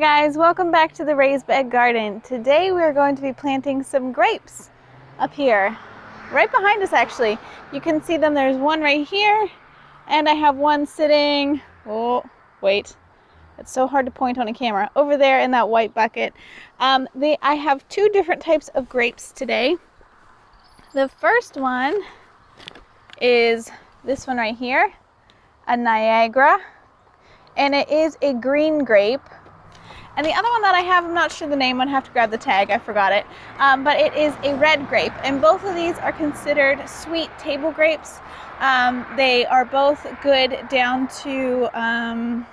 guys, welcome back to the raised bed garden. Today we're going to be planting some grapes up here, right behind us actually. You can see them, there's one right here, and I have one sitting, oh wait, it's so hard to point on a camera, over there in that white bucket. I have two different types of grapes today. The first one is this one right here, a Niagara, and it is a green grape. And the other one that I have, I'm not sure the name, I'd have to grab the tag, I forgot it. But it is a red grape, and both of these are considered sweet table grapes. They are both good down to, it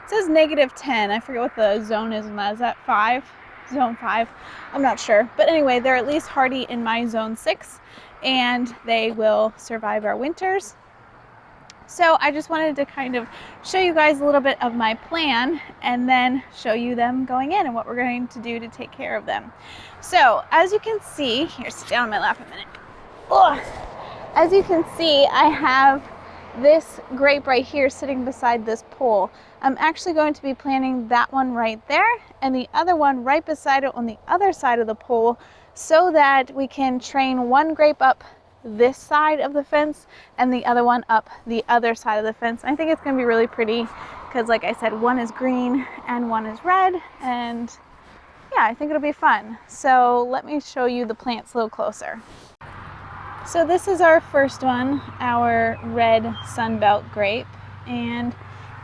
says -10. I forget what the zone is on that. Is that 5? Zone 5? I'm not sure. But anyway, they're at least hardy in my zone 6, and they will survive our winters. So I just wanted to kind of show you guys a little bit of my plan and then show you them going in and what we're going to do to take care of them. So as you can see, here, sit down on my lap a minute. Ugh. As you can see, I have this grape right here sitting beside this pole. I'm actually going to be planting that one right there and the other one right beside it on the other side of the pole so that we can train one grape up this side of the fence and the other one up the other side of the fence. I think it's going to be really pretty because, like I said, one is green and one is red, and yeah, I think it'll be fun. So let me show you the plants a little closer. So this is our first one, our red Sunbelt grape, and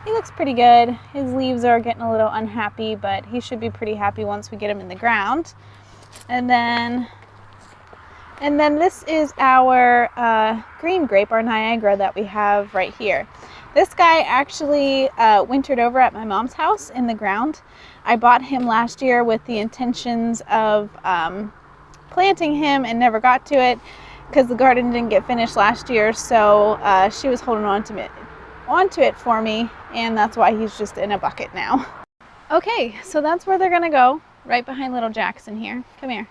he looks pretty good. His leaves are getting a little unhappy, but he should be pretty happy once we get him in the ground. And then this is our green grape, our Niagara, that we have right here. This guy actually wintered over at my mom's house in the ground. I bought him last year with the intentions of planting him and never got to it because the garden didn't get finished last year. So she was holding on to it for me, and that's why he's just in a bucket now. Okay, so that's where they're gonna go, right behind little Jackson here. Come here.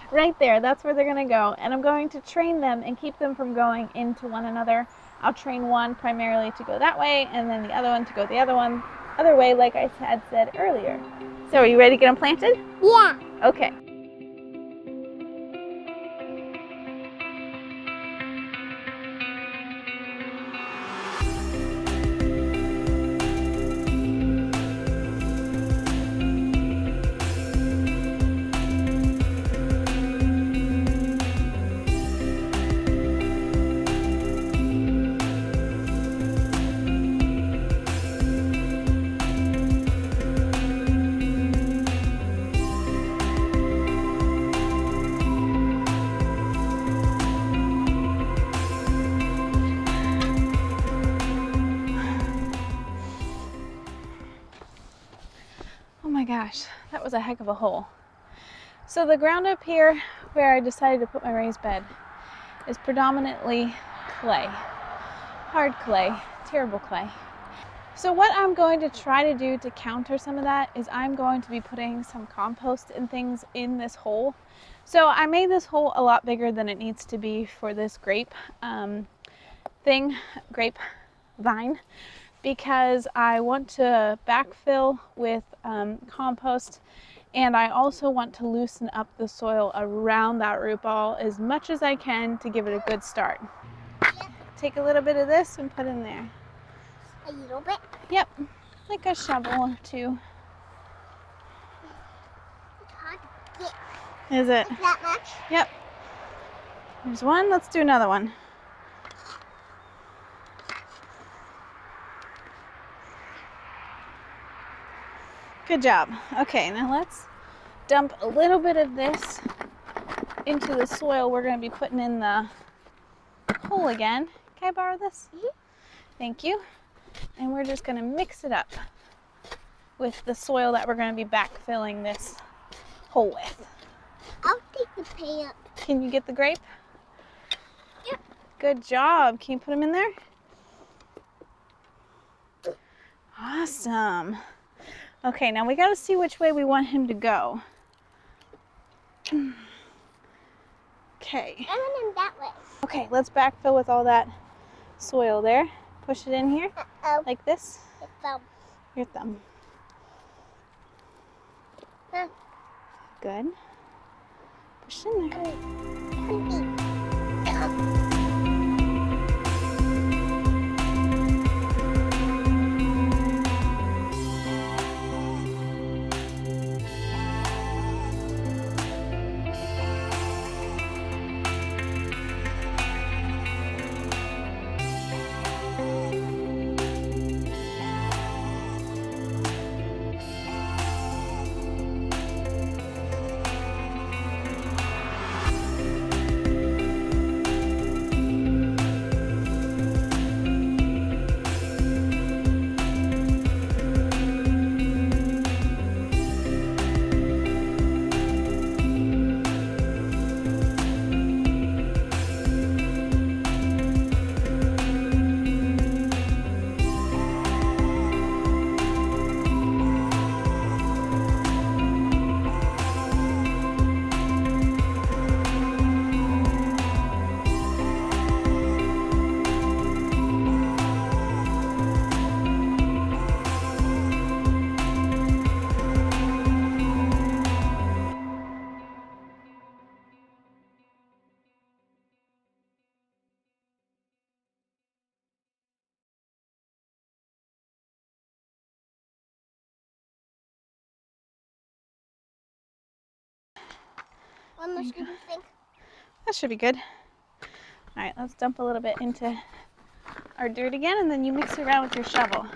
Right there, that's where they're gonna go, and I'm going to train them and keep them from going into one another. I'll train one primarily to go that way and then the other one to go the other way, like I had said earlier. So are you ready to get them planted? Yeah. Okay. Oh my gosh, that was a heck of a hole. So the ground up here where I decided to put my raised bed is predominantly clay. Hard clay, terrible clay. So what I'm going to try to do to counter some of that is I'm going to be putting some compost and things in this hole. So I made this hole a lot bigger than it needs to be for this grape grape vine, because I want to backfill with compost, and I also want to loosen up the soil around that root ball as much as I can to give it a good start. Yeah. Take a little bit of this and put in there. A little bit? Yep, like a shovel or two. It's hard to get. Is it? That much? Yep. There's one, let's do another one. Good job. Okay, now let's dump a little bit of this into the soil we're going to be putting in the hole again. Can I borrow this? Mm-hmm. Thank you. And we're just going to mix it up with the soil that we're going to be backfilling this hole with. I'll take the plant. Can you get the grape? Yep. Good job. Can you put them in there? Awesome. Okay, now we got to see which way we want him to go. Okay. I want him that way. Okay, let's backfill with all that soil there. Push it in here, Uh-oh. like this. It fell. Your thumb. Good. Push in there. How much do you think? That should be good. All right, let's dump a little bit into our dirt again, and then you mix it around with your shovel.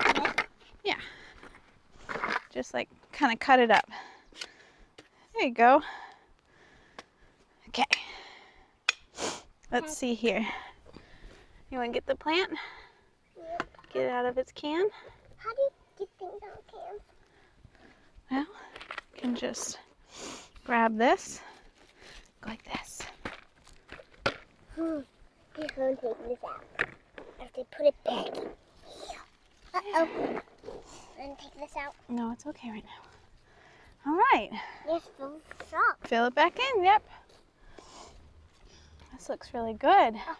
Okay. Yeah. Just like kind of cut it up. There you go. Okay. Let's see here. You want to get the plant? Yep. Get it out of its can? How do you get things out of cans? Well, you can just grab this. Go like this. He's going to take this out. I have to put it back. Uh-oh. I'm going to take this out. No, it's okay right now. All right. Yes, fill this up. Fill it back in. Yep. This looks really good. Oh.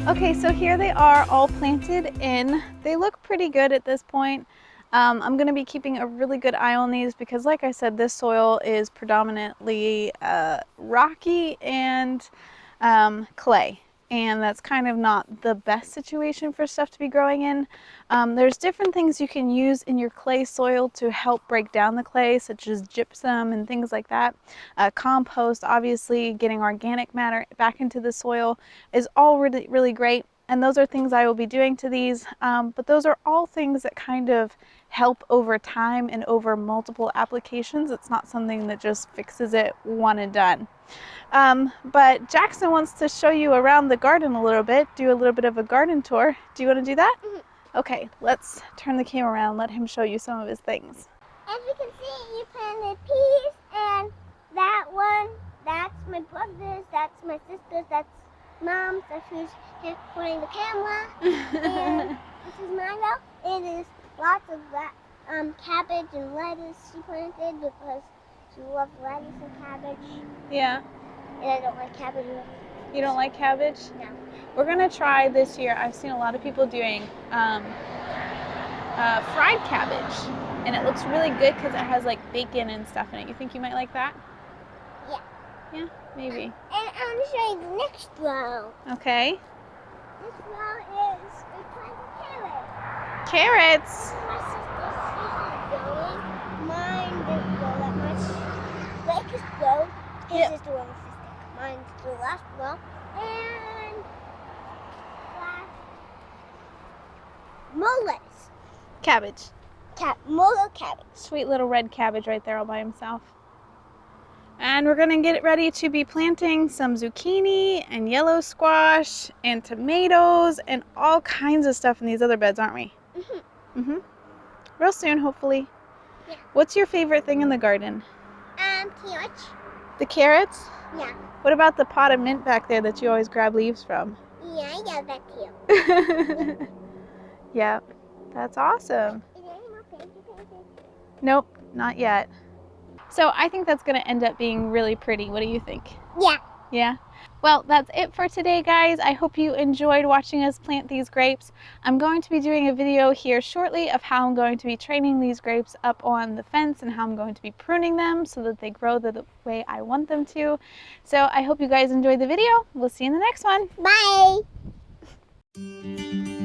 Okay, so here they are all planted in. They look pretty good at this point. I'm going to be keeping a really good eye on these because, like I said, this soil is predominantly rocky and clay. And that's kind of not the best situation for stuff to be growing in. There's different things you can use in your clay soil to help break down the clay, such as gypsum and things like that. Compost, obviously, getting organic matter back into the soil is all really, really great. And those are things I will be doing to these, but those are all things that kind of help over time and over multiple applications. It's not something that just fixes it one and done. But Jackson wants to show you around the garden a little bit, do a little bit of a garden tour. Do you want to do that? Mm-hmm. Okay, let's turn the camera around and let him show you some of his things. As you can see, you planted peas, and that one, that's my brother's, that's my sister's, that's Mom's, that's who's holding the camera, and this is Milo. It is lots of cabbage and lettuce she planted because she loves lettuce and cabbage. Yeah. And I don't like cabbage. You don't like cabbage? No. We're gonna try this year. I've seen a lot of people doing fried cabbage, and it looks really good because it has like bacon and stuff in it. You think you might like that? Yeah. Yeah, maybe. And I'm going to show you the next row. Okay. This row is we planted carrots. Carrots. My sister's going. Mine didn't grow that much. Blake's grow. His is the one with the stick. Mine's the last row. And last more lettuce. Cabbage. More cabbage. Sweet little red cabbage right there all by himself. And we're gonna get ready to be planting some zucchini and yellow squash and tomatoes and all kinds of stuff in these other beds, aren't we? Mhm. Real soon, hopefully. Yeah. What's your favorite thing in the garden? Carrots. The carrots? Yeah. What about the pot of mint back there that you always grab leaves from? Yeah, I got that too. Yep, that's awesome. Is there any more painted? Nope, not yet. So I think that's going to end up being really pretty. What do you think? Yeah. Yeah? Well, that's it for today, guys. I hope you enjoyed watching us plant these grapes. I'm going to be doing a video here shortly of how I'm going to be training these grapes up on the fence and how I'm going to be pruning them so that they grow the way I want them to. So I hope you guys enjoyed the video. We'll see you in the next one. Bye.